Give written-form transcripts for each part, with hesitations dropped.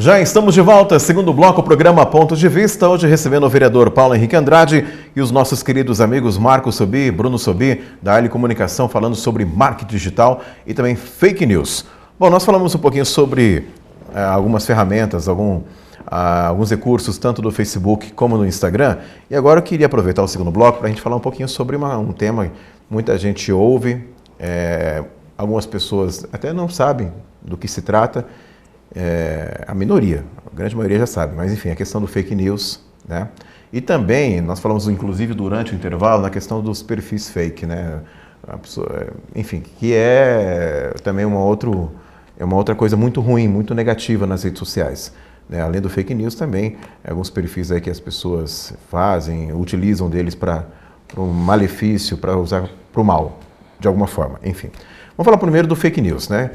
Já estamos de volta, segundo bloco, o programa Pontos de Vista, hoje recebendo o vereador Paulo Henrique Andrade e os nossos queridos amigos Marco Sobi, Bruno Sobi, da Ali Comunicação, falando sobre marketing digital e também fake news. Bom, nós falamos um pouquinho sobre algumas ferramentas, alguns recursos, tanto do Facebook como do Instagram, e agora eu queria aproveitar o segundo bloco para a gente falar um pouquinho sobre um tema que muita gente ouve, algumas pessoas até não sabem do que se trata, a minoria, a grande maioria já sabe, mas enfim, a questão do fake news, né? E também, nós falamos inclusive durante o intervalo, na questão dos perfis fake, né? A pessoa, enfim, que é também uma outra coisa muito ruim, muito negativa nas redes sociais, né? Além do fake news também, alguns perfis aí que as pessoas fazem, utilizam deles para um malefício, para usar para o mal, de alguma forma, enfim. Vamos falar primeiro do fake news, né?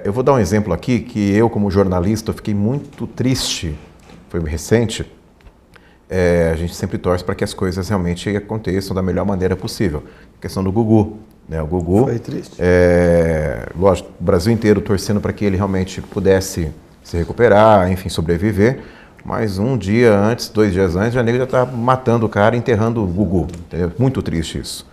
Eu vou dar um exemplo aqui que eu, como jornalista, eu fiquei muito triste, foi recente. A gente sempre torce para que as coisas realmente aconteçam da melhor maneira possível. A questão do Gugu, né? O Gugu, foi triste. Lógico, o Brasil inteiro torcendo para que ele realmente pudesse se recuperar, enfim, sobreviver. Mas um dia antes, 2 dias antes, o nego já está matando o cara, enterrando o Gugu. Entendeu? Muito triste isso,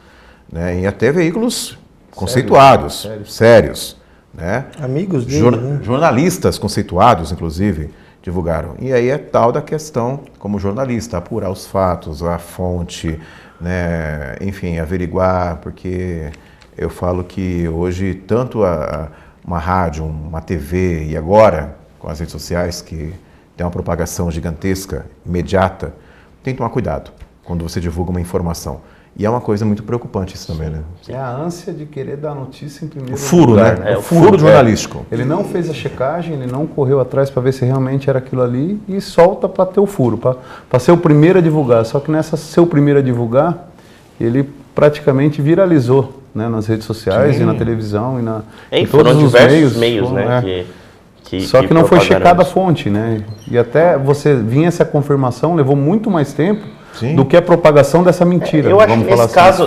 né? E até veículos conceituados, sérios. Né? Amigos dele, né? Jornalistas conceituados, inclusive, divulgaram. E aí é tal da questão, como jornalista, apurar os fatos, a fonte, né? Enfim, averiguar, porque eu falo que hoje, tanto uma rádio, uma TV e agora, com as redes sociais, que tem uma propagação gigantesca, imediata, tem que tomar cuidado quando você divulga uma informação. E é uma coisa muito preocupante isso também, né? É a ânsia de querer dar notícia em primeiro furo, lugar. né? O furo jornalístico. Ele não fez a checagem, ele não correu atrás para ver se realmente era aquilo ali e solta para ter o furo, para ser o primeiro a divulgar. Só que nessa ser o primeiro a divulgar, ele praticamente viralizou, né, nas redes sociais. Sim. E na televisão e em todos os meios, né? Só que não foi checada a fonte, né? E até você vinha essa confirmação, levou muito mais tempo. Sim. Do que a propagação dessa mentira. Eu acho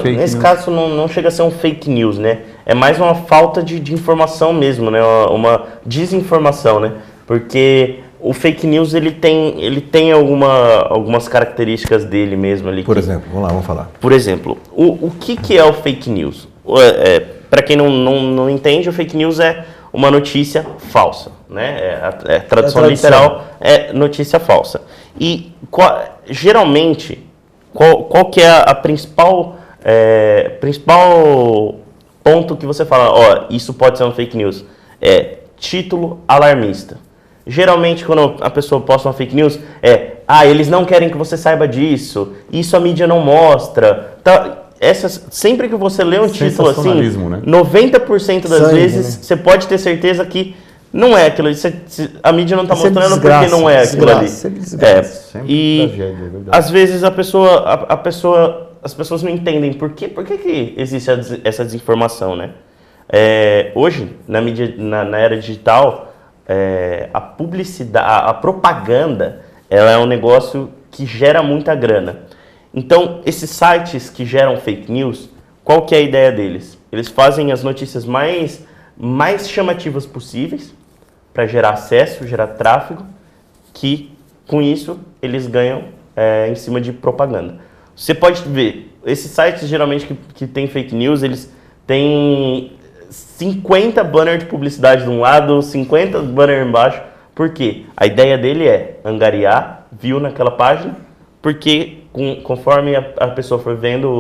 que nesse caso não chega a ser um fake news, né? É mais uma falta de informação mesmo, né? Uma desinformação, né? Porque o fake news ele tem algumas características dele mesmo ali. Por exemplo, vamos falar. Por exemplo, o que é o fake news? Para quem não entende, o fake news é uma notícia falsa, né? A tradução literal é notícia falsa. E geralmente, qual que é a principal ponto que você fala, isso pode ser um fake news? É título alarmista. Geralmente, quando a pessoa posta uma fake news, eles não querem que você saiba disso, isso a mídia não mostra. Tá, sempre que você lê um título assim, né? 90% das vezes, né? Você pode ter certeza que não é aquilo ali. A mídia não está mostrando porque não é aquilo ali. E às vezes as pessoas não entendem por que existe essa desinformação, né? Hoje, na mídia, na era digital, a publicidade, a propaganda, ela é um negócio que gera muita grana. Então, esses sites que geram fake news, qual que é a ideia deles? Eles fazem as notícias mais chamativas possíveis para gerar acesso, gerar tráfego, que com isso eles ganham em cima de propaganda. Você pode ver, esses sites geralmente que tem fake news, eles têm 50 banners de publicidade de um lado, 50 banners embaixo. Por quê? A ideia dele é angariar view naquela página, porque conforme a pessoa for vendo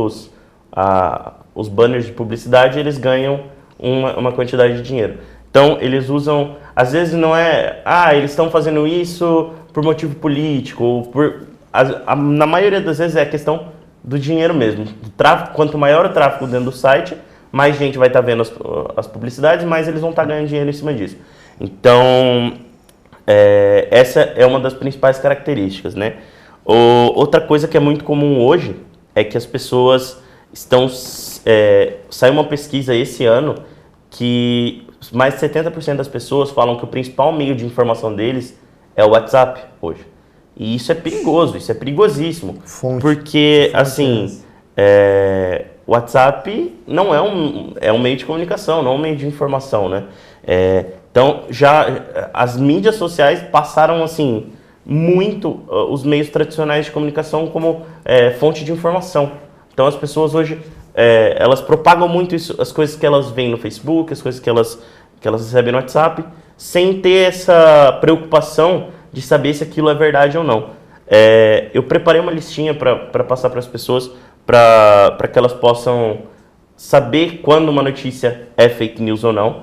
os banners de publicidade, eles ganham uma quantidade de dinheiro. Então, eles usam, às vezes não é, eles estão fazendo isso por motivo político, ou na maioria das vezes é questão do dinheiro mesmo. Do tráfego, quanto maior o tráfego dentro do site, mais gente vai estar vendo as publicidades, mais eles vão estar ganhando dinheiro em cima disso. Então, essa é uma das principais características, né? Outra coisa que é muito comum hoje é que as pessoas saiu uma pesquisa esse ano que mais de 70% das pessoas falam que o principal meio de informação deles é o WhatsApp hoje. E isso é perigoso, isso é perigosíssimo. Porque, assim, o WhatsApp não é um meio de comunicação, não é um meio de informação, né? Então, as mídias sociais passaram, assim, muito os meios tradicionais de comunicação como fonte de informação. Então, as pessoas hoje, elas propagam muito isso, as coisas que elas veem no Facebook, as coisas que elas recebem no WhatsApp, sem ter essa preocupação de saber se aquilo é verdade ou não. Eu preparei uma listinha para passar para as pessoas, para que elas possam saber quando uma notícia é fake news ou não.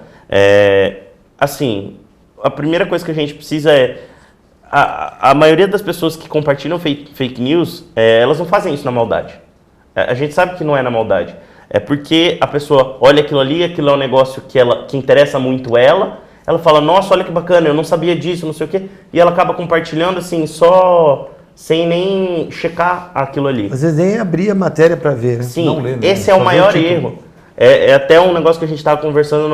Assim, a primeira coisa que a gente precisa a maioria das pessoas que compartilham fake news, elas não fazem isso na maldade. A gente sabe que não é na maldade. É porque a pessoa olha aquilo ali, aquilo é um negócio que interessa muito ela fala, nossa, olha que bacana, eu não sabia disso, não sei o quê, e ela acaba compartilhando assim, só sem nem checar aquilo ali. Às vezes nem abrir a matéria para ver, né? Sim, não lê, né? Esse é o maior erro. É até um negócio que a gente estava conversando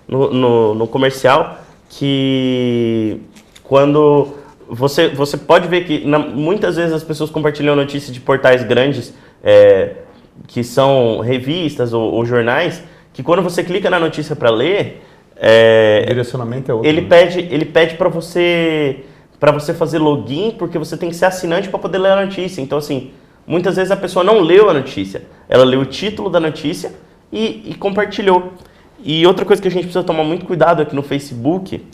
no comercial, que quando você pode ver que muitas vezes as pessoas compartilham notícias de portais grandes, que são revistas ou jornais, que quando você clica na notícia para ler, o direcionamento é outro. Ele pede para você fazer login, porque você tem que ser assinante para poder ler a notícia. Então, assim, muitas vezes a pessoa não leu a notícia, ela leu o título da notícia e compartilhou. E outra coisa que a gente precisa tomar muito cuidado é que no Facebook,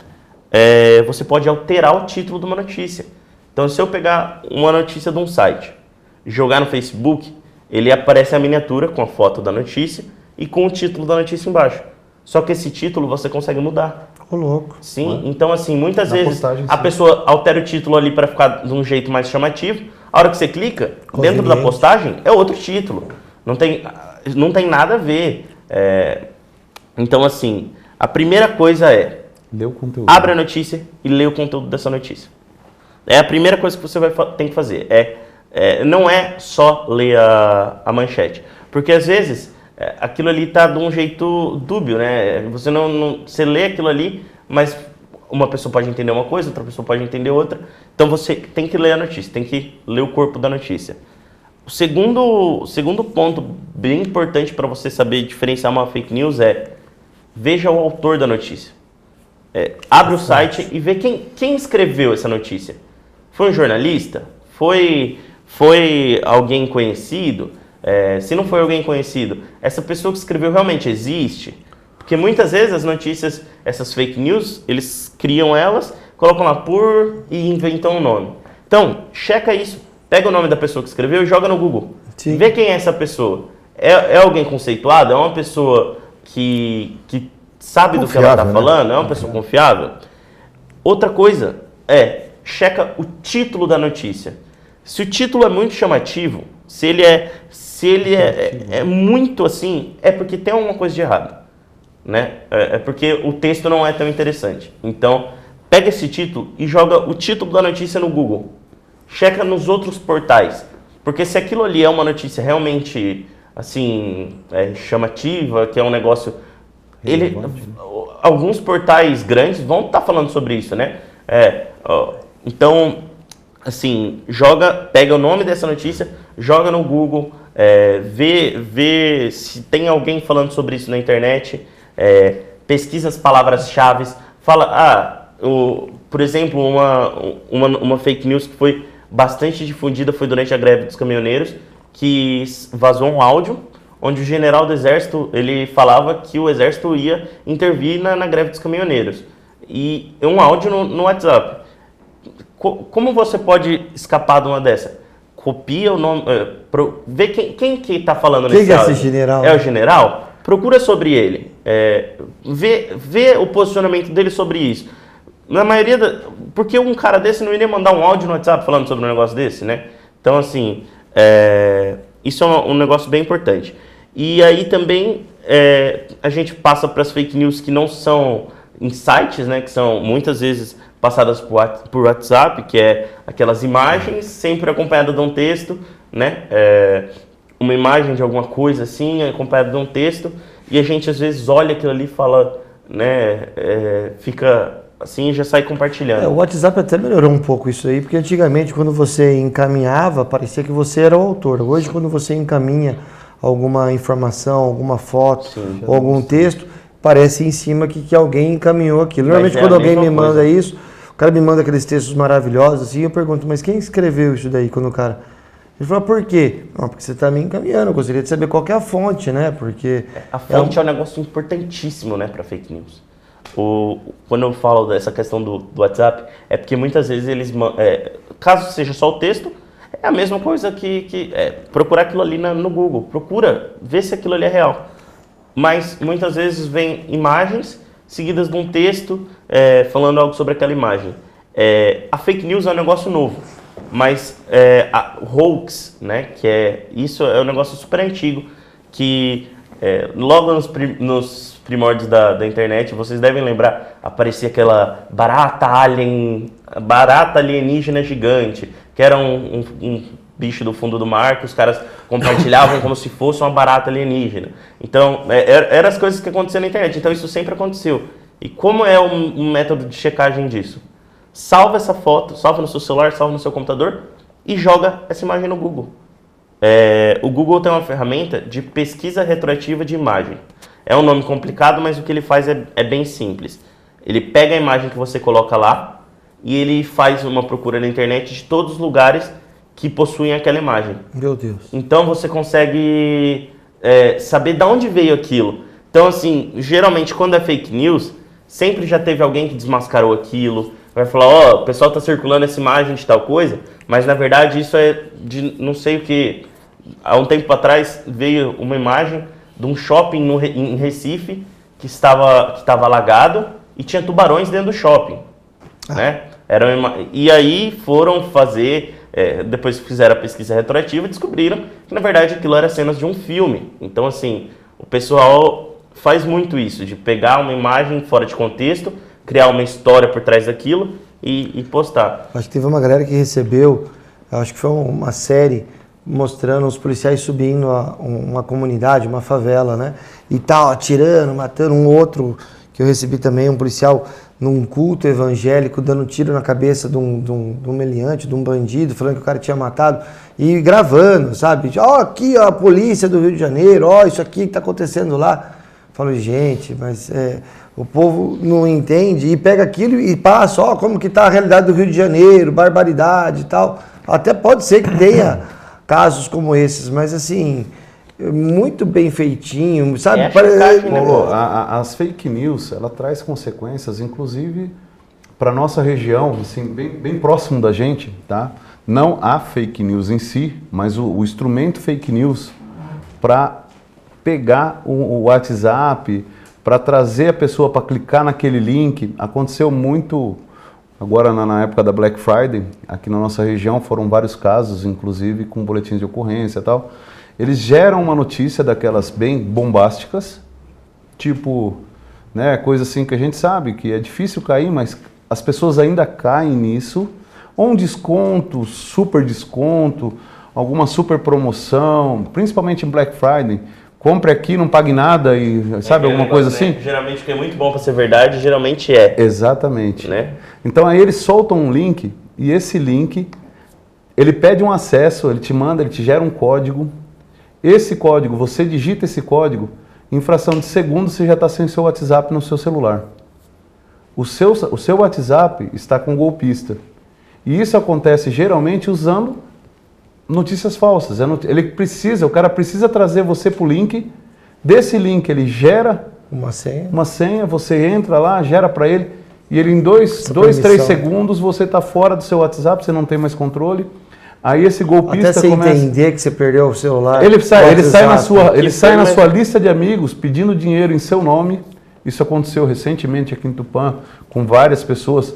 você pode alterar o título de uma notícia. Então, se eu pegar uma notícia de um site, jogar no Facebook, ele aparece a miniatura com a foto da notícia e com o título da notícia embaixo. Só que esse título você consegue mudar. Ô, louco. Sim, então assim, muitas vezes a pessoa altera o título ali para ficar de um jeito mais chamativo. A hora que você clica, dentro da postagem, é outro título. Não tem nada a ver. Então assim, a primeira coisa lê o conteúdo. Abre a notícia e lê o conteúdo dessa notícia. É a primeira coisa que você tem que fazer. Não é só ler a manchete. Porque às vezes aquilo ali está de um jeito dúbio, né? Você lê aquilo ali, mas uma pessoa pode entender uma coisa, outra pessoa pode entender outra. Então você tem que ler a notícia, tem que ler o corpo da notícia. O segundo ponto bem importante para você saber diferenciar uma fake news veja o autor da notícia. Abre o site e vê quem escreveu essa notícia. Foi um jornalista? Foi alguém conhecido? Se não foi alguém conhecido, essa pessoa que escreveu realmente existe? Porque muitas vezes as notícias, essas fake news, eles criam elas, colocam lá e inventam um nome. Então, checa isso, pega o nome da pessoa que escreveu e joga no Google. Sim. Vê quem é essa pessoa. É alguém conceituado? É uma pessoa que sabe do que ela está falando? É uma pessoa confiável? Outra coisa checa o título da notícia. Se o título é muito chamativo, se ele é muito assim, é porque tem alguma coisa de errado, né? É porque o texto não é tão interessante. Então, pega esse título e joga o título da notícia no Google. Checa nos outros portais. Porque se aquilo ali é uma notícia realmente, assim, chamativa, que é um negócio... Alguns portais grandes vão estar falando sobre isso, né? Então, assim, pega o nome dessa notícia, joga no Google, vê se tem alguém falando sobre isso na internet, pesquisa as palavras-chave, fala, por exemplo, uma fake news que foi bastante difundida foi durante a greve dos caminhoneiros, que vazou um áudio onde o general do exército, ele falava que o exército ia intervir na greve dos caminhoneiros. E um áudio no WhatsApp. Como você pode escapar de uma dessa? Copia o nome, vê quem que está falando nesse áudio. Quem é esse general? É o general? Procura sobre ele. Vê o posicionamento dele sobre isso. Na maioria porque um cara desse não iria mandar um áudio no WhatsApp falando sobre um negócio desse, né? Então, assim, isso é um negócio bem importante. E aí também a gente passa para as fake news que não são em sites, né? Que são muitas vezes passadas por WhatsApp, que é aquelas imagens sempre acompanhadas de um texto, né? Uma imagem de alguma coisa assim, acompanhada de um texto, e a gente às vezes olha aquilo ali e fala, né? Fica assim e já sai compartilhando. O WhatsApp até melhorou um pouco isso aí, porque antigamente quando você encaminhava, parecia que você era o autor. Hoje, quando você encaminha alguma informação, alguma foto ou algum texto, parece em cima que alguém encaminhou aquilo. Normalmente quando alguém me manda isso, o cara me manda aqueles textos maravilhosos, assim, eu pergunto, mas quem escreveu isso daí quando o cara... Ele fala, por quê? Não, porque você está me encaminhando, eu gostaria de saber qual que é a fonte, né? Porque... A fonte é um negócio importantíssimo, né, para fake news. Quando eu falo dessa questão do WhatsApp, é porque muitas vezes eles... caso seja só o texto, é a mesma coisa que procurar aquilo ali no Google. Procura ver se aquilo ali é real. Mas muitas vezes vem imagens seguidas de um texto falando algo sobre aquela imagem. A fake news é um negócio novo. Mas o hoax, né, isso é um negócio super antigo, que logo nos primórdios da internet, vocês devem lembrar, aparecia aquela barata alienígena gigante, que era um bicho do fundo do mar, que os caras compartilhavam como se fosse uma barata alienígena. Então, eram as coisas que aconteciam na internet, então isso sempre aconteceu. E como é um método de checagem disso? Salva essa foto, salva no seu celular, salva no seu computador e joga essa imagem no Google. O Google tem uma ferramenta de pesquisa retroativa de imagem. É um nome complicado, mas o que ele faz é bem simples. Ele pega a imagem que você coloca lá e ele faz uma procura na internet de todos os lugares que possuem aquela imagem. Meu Deus. Então você consegue saber de onde veio aquilo. Então, assim, geralmente quando é fake news, sempre já teve alguém que desmascarou aquilo. Vai falar, o pessoal está circulando essa imagem de tal coisa, mas na verdade isso é de não sei o que. Há um tempo atrás veio uma imagem de um shopping em Recife que estava alagado e tinha tubarões dentro do shopping. Né? E aí foram fazer, depois que fizeram a pesquisa retroativa, descobriram que na verdade aquilo era cenas de um filme. Então assim, o pessoal faz muito isso, de pegar uma imagem fora de contexto, criar uma história por trás daquilo e postar. Acho que teve uma galera que recebeu, acho que foi uma série mostrando os policiais subindo uma comunidade, uma favela, né? E tal, atirando, matando um outro, que eu recebi também, um policial num culto evangélico, dando tiro na cabeça de um meliante, de um bandido, falando que o cara tinha matado, e gravando, sabe? Aqui a polícia do Rio de Janeiro, isso aqui que está acontecendo lá. Falo, gente, mas o povo não entende e pega aquilo e passa, como que está a realidade do Rio de Janeiro, barbaridade e tal. Até pode ser que tenha casos como esses, mas assim, muito bem feitinho, sabe? Paulo, as fake news, ela traz consequências, inclusive para nossa região, assim, bem próximo da gente, tá? Não a fake news em si, mas o instrumento fake news para pegar o WhatsApp, para trazer a pessoa para clicar naquele link. Aconteceu muito agora na época da Black Friday, aqui na nossa região foram vários casos, inclusive com boletins de ocorrência e tal. Eles geram uma notícia daquelas bem bombásticas, tipo, né, coisa assim que a gente sabe que é difícil cair, mas as pessoas ainda caem nisso. Ou um desconto, super desconto, alguma super promoção, principalmente em Black Friday. Compre aqui, não pague nada e sabe, alguma coisa assim? Geralmente o que é muito bom para ser verdade, geralmente é. Exatamente. Né? Então aí eles soltam um link e esse link, ele pede um acesso, ele te manda, ele te gera um código. Esse código, você digita esse código, em fração de segundos você já está sem seu WhatsApp no seu celular. O seu WhatsApp está com golpista. E isso acontece geralmente usando notícias falsas. O cara precisa trazer você para o link. Desse link ele gera uma senha, você entra lá, gera para ele, e ele em 2, 3 segundos você está fora do seu WhatsApp, você não tem mais controle. Aí esse golpista até você entender que você perdeu o celular. Ele sai na sua lista de amigos pedindo dinheiro em seu nome. Isso aconteceu recentemente aqui em Tupã com várias pessoas.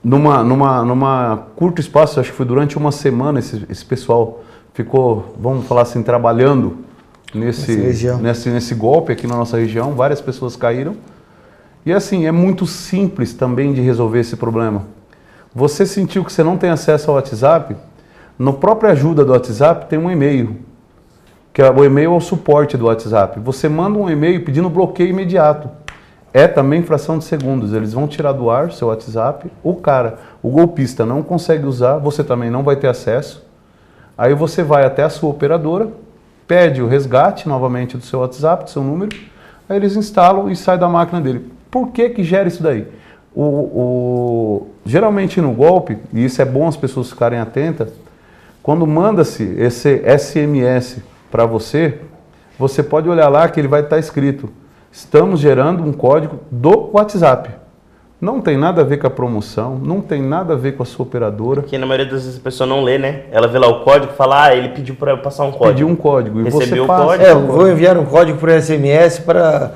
Numa curto espaço, acho que foi durante uma semana, esse pessoal ficou, vamos falar assim, trabalhando nesse golpe aqui na nossa região. Várias pessoas caíram. E assim, é muito simples também de resolver esse problema. Você sentiu que você não tem acesso ao WhatsApp? Na própria ajuda do WhatsApp tem um e-mail, que o e-mail é o suporte do WhatsApp. Você manda um e-mail pedindo bloqueio imediato. É também fração de segundos. Eles vão tirar do ar seu WhatsApp. O golpista não consegue usar, você também não vai ter acesso. Aí você vai até a sua operadora, pede o resgate novamente do seu WhatsApp, do seu número. Aí eles instalam e sai da máquina dele. Por que que gera isso daí? Geralmente no golpe, e isso é bom as pessoas ficarem atentas, quando manda-se esse SMS para você, você pode olhar lá que ele vai estar escrito: estamos gerando um código do WhatsApp. Não tem nada a ver com a promoção, não tem nada a ver com a sua operadora. Porque na maioria das vezes a pessoa não lê, né? Ela vê lá o código e fala, ele pediu para eu passar um código. Pediu um código e recebeu você passa. o código. Eu vou enviar um código por SMS para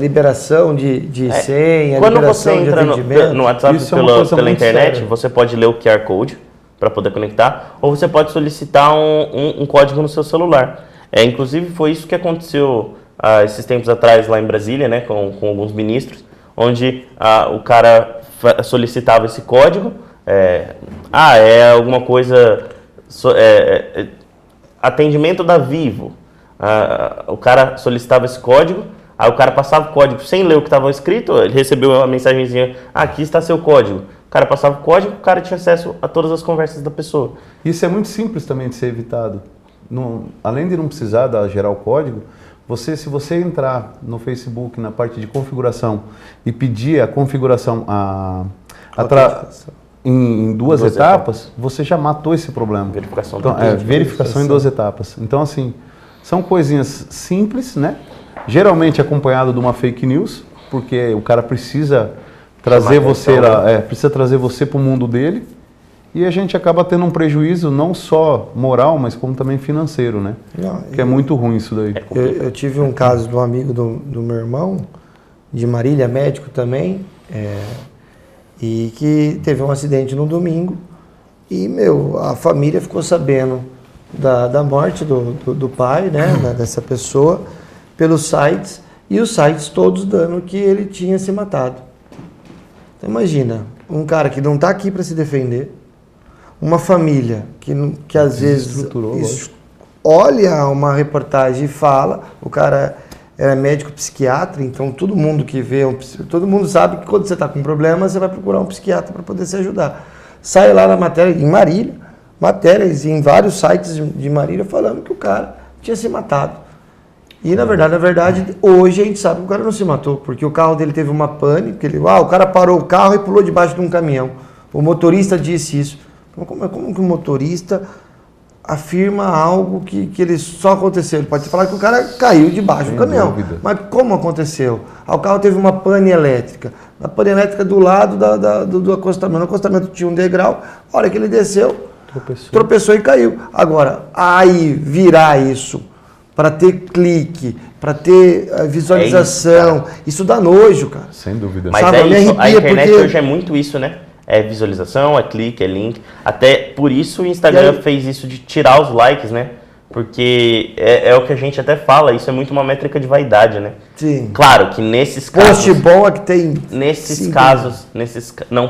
liberação de senha, Quando liberação você entra no WhatsApp pela internet, séria. você pode ler o QR Code para poder conectar, ou você pode solicitar um código no seu celular. Inclusive foi isso que aconteceu esses tempos atrás lá em Brasília, né, com alguns ministros, onde o cara solicitava esse código, alguma coisa, atendimento da Vivo, o cara solicitava esse código, aí o cara passava o código sem ler o que estava escrito, ele recebeu a mensagenzinha, aqui está seu código, o cara passava o código, o cara tinha acesso a todas as conversas da pessoa. Isso é muito simples também de ser evitado. Além de não precisar gerar o código, se você entrar no Facebook, na parte de configuração, e pedir a configuração em duas etapas, você já matou esse problema. Verificação verificação em 2 etapas. Então, assim, são coisinhas simples, né? Geralmente acompanhado de uma fake news, porque o cara precisa trazer você para o mundo dele. E a gente acaba tendo um prejuízo não só moral, mas como também financeiro, né? Que é muito ruim isso daí. Eu tive um caso de um amigo do meu irmão, de Marília, médico também, e que teve um acidente no domingo e, a família ficou sabendo da morte do pai, né, dessa pessoa, pelos sites, e os sites todos dando que ele tinha se matado. Então imagina, um cara que não está aqui para se defender, uma família que às vezes olha uma reportagem e fala, o cara é médico psiquiatra, então todo mundo que vê, todo mundo sabe que quando você está com problema, você vai procurar um psiquiatra para poder se ajudar. Sai lá na matéria, em Marília, matérias em vários sites de Marília falando que o cara tinha se matado. E na verdade, hoje a gente sabe que o cara não se matou, porque o carro dele teve uma pane, o cara parou o carro e pulou debaixo de um caminhão. O motorista disse isso. Como que o motorista afirma algo que ele só aconteceu? Ele pode falar que o cara caiu debaixo do caminhão. Dúvida. Mas como aconteceu? O carro teve uma pane elétrica. A pane elétrica do lado do acostamento. No acostamento tinha um degrau. A hora que ele desceu, tropeçou e caiu. Agora, aí virar isso para ter clique, para ter visualização, isso dá nojo, cara. Sem dúvida. Mas a internet hoje é muito isso, né? É visualização, é clique, é link. Até por isso o Instagram fez isso de tirar os likes, né? Porque é o que a gente até fala, isso é muito uma métrica de vaidade, né? Sim. Claro que nesses casos... Post bom é que tem... Nesses casos,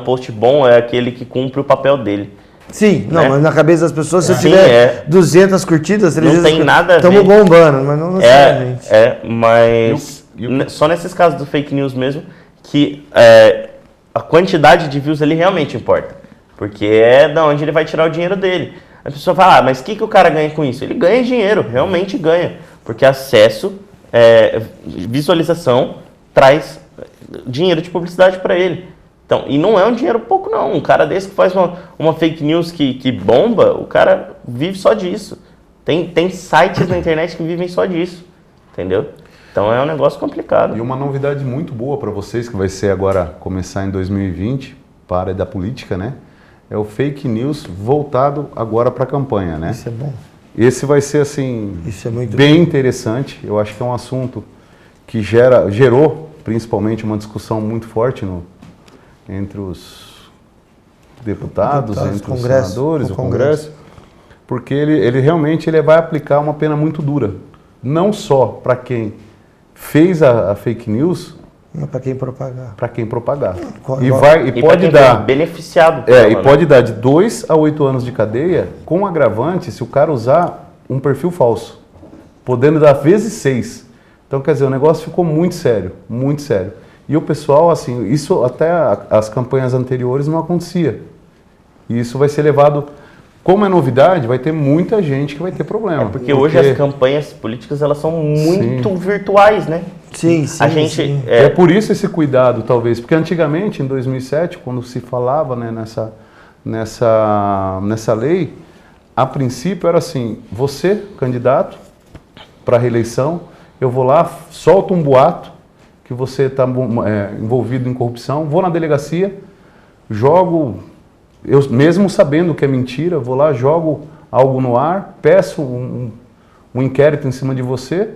post bom é aquele que cumpre o papel dele. Sim, né? Mas na cabeça das pessoas, se eu tiver 200 curtidas, 300 não tem nada a ver. Estamos bombando, mas não necessariamente. Mas só nesses casos do fake news mesmo, que a quantidade de views ele realmente importa. Porque é da onde ele vai tirar o dinheiro dele. A pessoa fala, mas o que o cara ganha com isso? Ele ganha dinheiro, realmente ganha. Porque acesso, visualização, traz dinheiro de publicidade para ele. Então, e não é um dinheiro pouco não. Um cara desse que faz uma fake news que bomba, o cara vive só disso. Tem sites na internet que vivem só disso. Entendeu? Então é um negócio complicado. E uma novidade muito boa para vocês, que vai ser agora, começar em 2020, para a área da política, né? É o fake news voltado agora para a campanha, né? Isso é bom. Esse vai ser, assim, isso é muito bem interessante. Eu acho que é um assunto que gerou, principalmente, uma discussão muito forte entre os deputados, entre os senadores, o Congresso, porque ele realmente vai aplicar uma pena muito dura. Não só para quem fez a fake news, mas para quem propagar. Para quem propagar. E pode dar beneficiado. E pode dar de 2 a 8 anos de cadeia, com agravante se o cara usar um perfil falso, podendo dar vezes 6. Então, quer dizer, o negócio ficou muito sério, muito sério. E o pessoal, assim, isso até as campanhas anteriores não acontecia. E isso vai ser levado como é novidade, vai ter muita gente que vai ter problema. Porque hoje as campanhas políticas, elas são muito virtuais, né? Sim. A gente, sim. É por isso esse cuidado, talvez. Porque antigamente, em 2007, quando se falava, né, nessa lei, a princípio era assim, você, candidato para reeleição, eu vou lá, solto um boato que você está envolvido em corrupção, vou na delegacia, jogo, eu mesmo sabendo que é mentira, vou lá, jogo algo no ar, peço um inquérito em cima de você.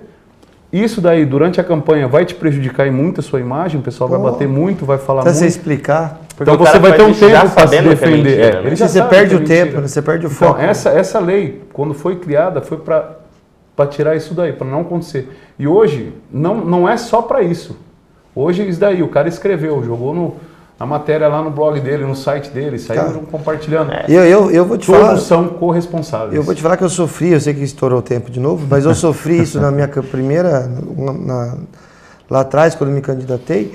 Isso daí, durante a campanha, vai te prejudicar em muito a sua imagem, o pessoal vai bater muito, vai falar muito. Você explicar. Então você vai ter um tempo para se defender. Mentira, você perde o tempo, você perde o foco. Então, essa lei, quando foi criada, foi para tirar isso daí, para não acontecer. E hoje, não é só para isso. Hoje, isso daí, o cara escreveu, jogou a matéria lá no blog dele, no site dele, saiu compartilhando. Eu vou te falar. Todos são corresponsáveis. Eu vou te falar que eu sofri, eu sei que estourou o tempo de novo, mas eu sofri isso na minha primeira, lá atrás, quando me candidatei,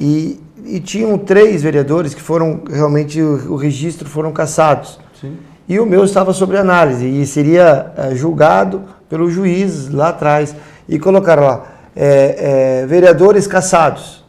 e tinham 3 vereadores que foram, realmente, o registro foram cassados. Sim. E o meu estava sob análise, e seria julgado pelo juiz lá atrás. E colocaram lá, vereadores cassados,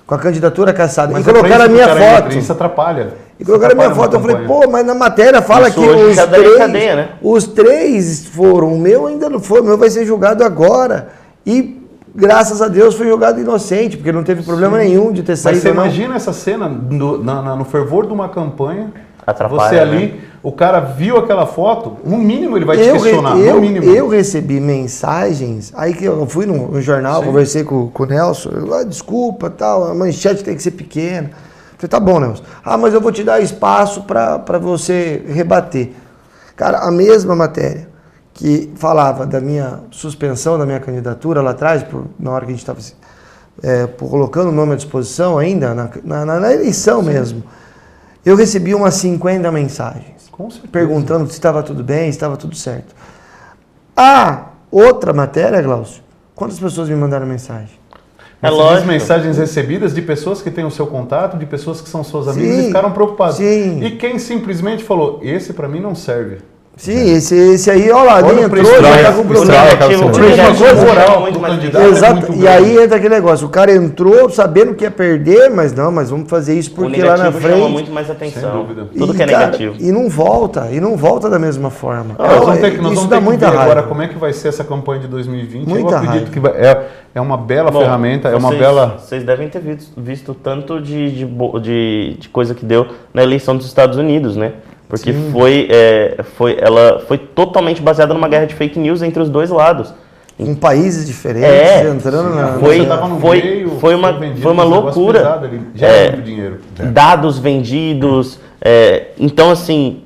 com a candidatura caçada. Mas e colocaram a minha foto. Isso atrapalha. E colocaram a minha foto. Eu falei, pô, mas na matéria fala isso que os 3 foram. O meu ainda não foi. O meu vai ser julgado agora. E, graças a Deus, foi julgado inocente, porque não teve problema nenhum de ter saído. Mas você imagina essa cena no fervor de uma campanha. Atrapalha, você ali, né? O cara viu aquela foto, no mínimo ele vai te questionar. No mínimo. Eu recebi mensagens, aí que eu fui no jornal, conversei com o Nelson, desculpa, tal, a manchete tem que ser pequena. Eu falei, tá bom, Nelson. Mas eu vou te dar espaço para você rebater. Cara, a mesma matéria que falava da minha suspensão da minha candidatura lá atrás, na hora que a gente estava colocando o nome à disposição ainda, na eleição mesmo, eu recebi umas 50 mensagens. Perguntando se estava tudo bem, se estava tudo certo. Outra matéria, Glaucio, quantas pessoas me mandaram mensagem? Lógico. Mensagens recebidas de pessoas que têm o seu contato, de pessoas que são suas amigas e ficaram preocupadas. Sim. E quem simplesmente falou, esse para mim não serve. Sim, esse aí, olha lá, nem entrou, já tá com problema. Moral muito mais exato. E aí entra aquele negócio, o cara entrou sabendo que ia perder, mas vamos fazer isso porque lá na frente... chama muito mais atenção. Tudo que é negativo. E não volta da mesma forma. Isso dá muita raiva. Agora, como é que vai ser essa campanha de 2020? Eu acredito que é uma bela ferramenta, Vocês devem ter visto tanto de coisa que deu na eleição dos Estados Unidos, né? Porque ela foi totalmente baseada numa guerra de fake news entre os dois lados. Em países diferentes, entrando na... Foi uma loucura. Muito dinheiro. Dados vendidos. Então, assim,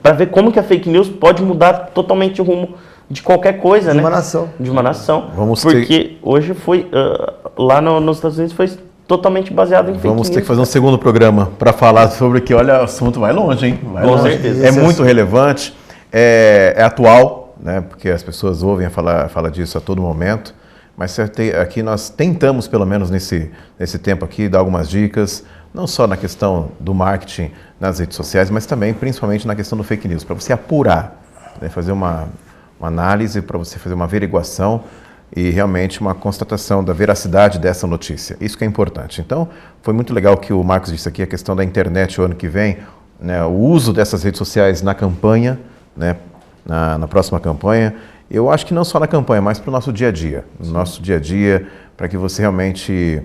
para ver como que a fake news pode mudar totalmente o rumo de qualquer coisa, de uma nação. De uma nação. Porque hoje foi, lá nos Estados Unidos foi totalmente baseado em fake news. Vamos ter que fazer um segundo programa para falar sobre que, olha, o assunto vai longe, hein? Com certeza. É muito relevante, é atual, né? Porque as pessoas ouvem falar disso a todo momento, mas aqui nós tentamos, pelo menos nesse tempo aqui, dar algumas dicas, não só na questão do marketing nas redes sociais, mas também, principalmente, na questão do fake news, para você apurar, né? Fazer uma análise, para você fazer uma averiguação e realmente uma constatação da veracidade dessa notícia. Isso que é importante. Então, foi muito legal o que o Marcos disse aqui, a questão da internet o ano que vem, né, o uso dessas redes sociais na campanha, né, na próxima campanha. Eu acho que não só na campanha, mas para o nosso dia a dia. No nosso dia a dia, para que você realmente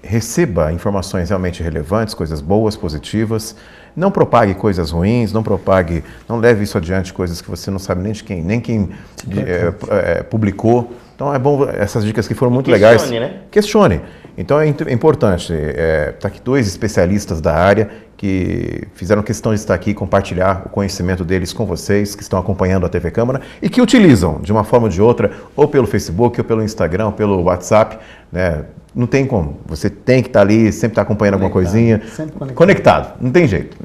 receba informações realmente relevantes, coisas boas, positivas. Não propague coisas ruins, não leve isso adiante, coisas que você não sabe nem quem publicou. Então é bom, essas dicas que foram muito legais. Né? Questione. Então é importante. Tá aqui 2 especialistas da área que fizeram questão de estar aqui e compartilhar o conhecimento deles com vocês, que estão acompanhando a TV Câmara e que utilizam de uma forma ou de outra, ou pelo Facebook, ou pelo Instagram, ou pelo WhatsApp, né? Não tem como. Você tem que estar ali, sempre estar acompanhando alguma coisinha. Conectado. Não tem jeito.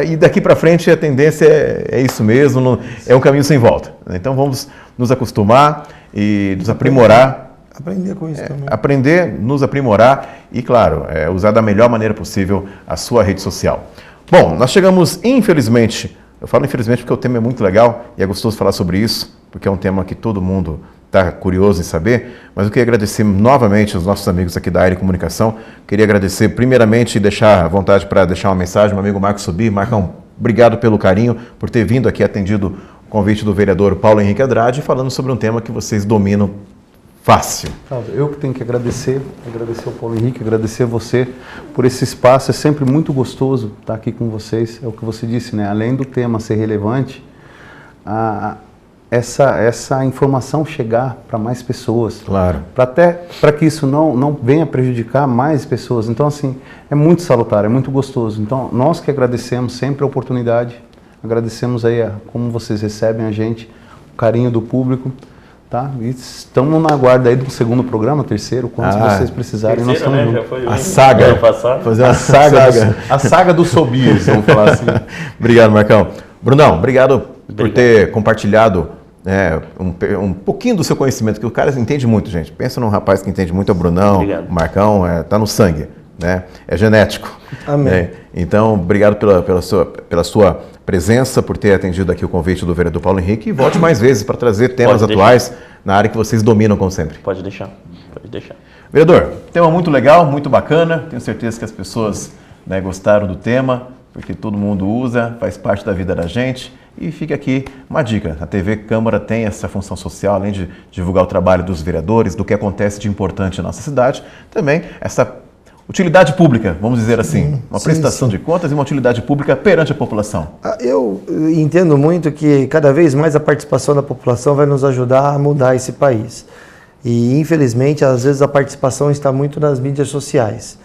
E daqui para frente a tendência é isso mesmo, é um caminho sem volta. Então vamos nos acostumar e nos aprimorar Aprender com isso também. Aprender, nos aprimorar e, claro, usar da melhor maneira possível a sua rede social. Bom, nós chegamos, infelizmente, eu falo infelizmente porque o tema é muito legal e é gostoso falar sobre isso, porque é um tema que todo mundo está curioso em saber, mas eu queria agradecer novamente aos nossos amigos aqui da área de comunicação. Queria agradecer primeiramente e deixar à vontade para deixar uma mensagem, meu amigo Marco Subi. Marcão, obrigado pelo carinho, por ter vindo aqui atendido o convite do vereador Paulo Henrique Andrade, falando sobre um tema que vocês dominam fácil. Eu que tenho que agradecer ao Paulo Henrique, agradecer a você por esse espaço. É sempre muito gostoso estar aqui com vocês. É o que você disse, né? Além do tema ser relevante, essa informação chegar para mais pessoas. Claro. Para que isso não venha prejudicar mais pessoas. Então, assim, é muito salutar, é muito gostoso. Então, nós que agradecemos sempre a oportunidade, agradecemos aí como vocês recebem a gente, o carinho do público. Tá? E estamos na guarda aí do segundo programa, terceiro, quando vocês precisarem. Terceiro, nós estamos né? juntos. Já foi a saga. Fazer a saga. A saga dos Sobias, vamos falar assim. Obrigado, Marcão. Brunão, obrigado por ter compartilhado um pouquinho do seu conhecimento, que o cara entende muito, gente. Pensa num rapaz que entende muito, é o Brunão. Obrigado. O Marcão, tá no sangue, né? É genético. Amém. Então, obrigado pela sua presença, por ter atendido aqui o convite do vereador Paulo Henrique, e volte mais vezes para trazer temas atuais na área que vocês dominam, como sempre. Pode deixar. Vereador, tema muito legal, muito bacana, tenho certeza que as pessoas gostaram do tema, porque todo mundo usa, faz parte da vida da gente, e fica aqui uma dica, a TV Câmara tem essa função social, além de divulgar o trabalho dos vereadores, do que acontece de importante na nossa cidade, também essa utilidade pública, vamos dizer assim, uma prestação de contas e uma utilidade pública perante a população. Eu entendo muito que cada vez mais a participação da população vai nos ajudar a mudar esse país. E, infelizmente, às vezes a participação está muito nas mídias sociais.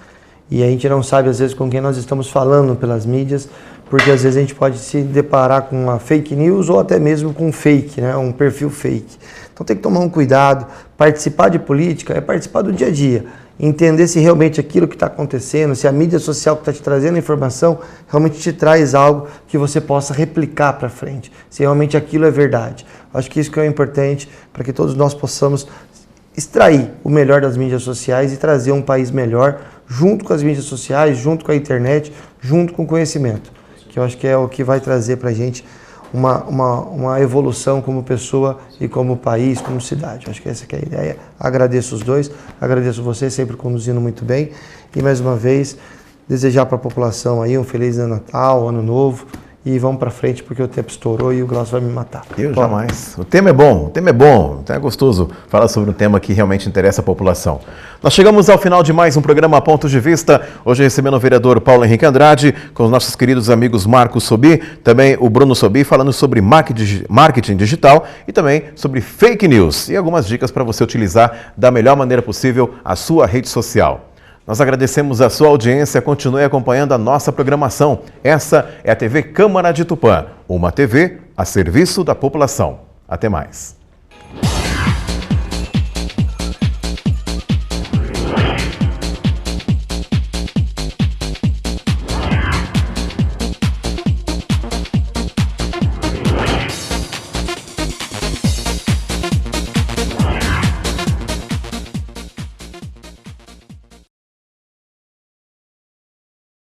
E a gente não sabe, às vezes, com quem nós estamos falando pelas mídias, porque às vezes a gente pode se deparar com uma fake news ou até mesmo com um fake, né? Um perfil fake. Então tem que tomar um cuidado. Participar de política é participar do dia a dia. Entender se realmente aquilo que está acontecendo, se a mídia social que está te trazendo a informação realmente te traz algo que você possa replicar para frente, se realmente aquilo é verdade. Acho que isso que é importante para que todos nós possamos extrair o melhor das mídias sociais e trazer um país melhor junto com as mídias sociais, junto com a internet, junto com o conhecimento, que eu acho que é o que vai trazer para a gente uma evolução como pessoa e como país, como cidade. Acho que essa que é a ideia. Agradeço os dois, agradeço você sempre conduzindo muito bem e mais uma vez desejar para a população aí um feliz Natal, Ano Novo e vamos para frente porque o tempo estourou e o Glaucio vai me matar. Jamais. O tema é bom, então é gostoso falar sobre um tema que realmente interessa a população. Nós chegamos ao final de mais um programa Pontos de Vista, hoje recebendo o vereador Paulo Henrique Andrade, com os nossos queridos amigos Marco Subi, também o Bruno Subi, falando sobre marketing digital e também sobre fake news e algumas dicas para você utilizar da melhor maneira possível a sua rede social. Nós agradecemos a sua audiência, continue acompanhando a nossa programação. Essa é a TV Câmara de Tupã, uma TV a serviço da população. Até mais.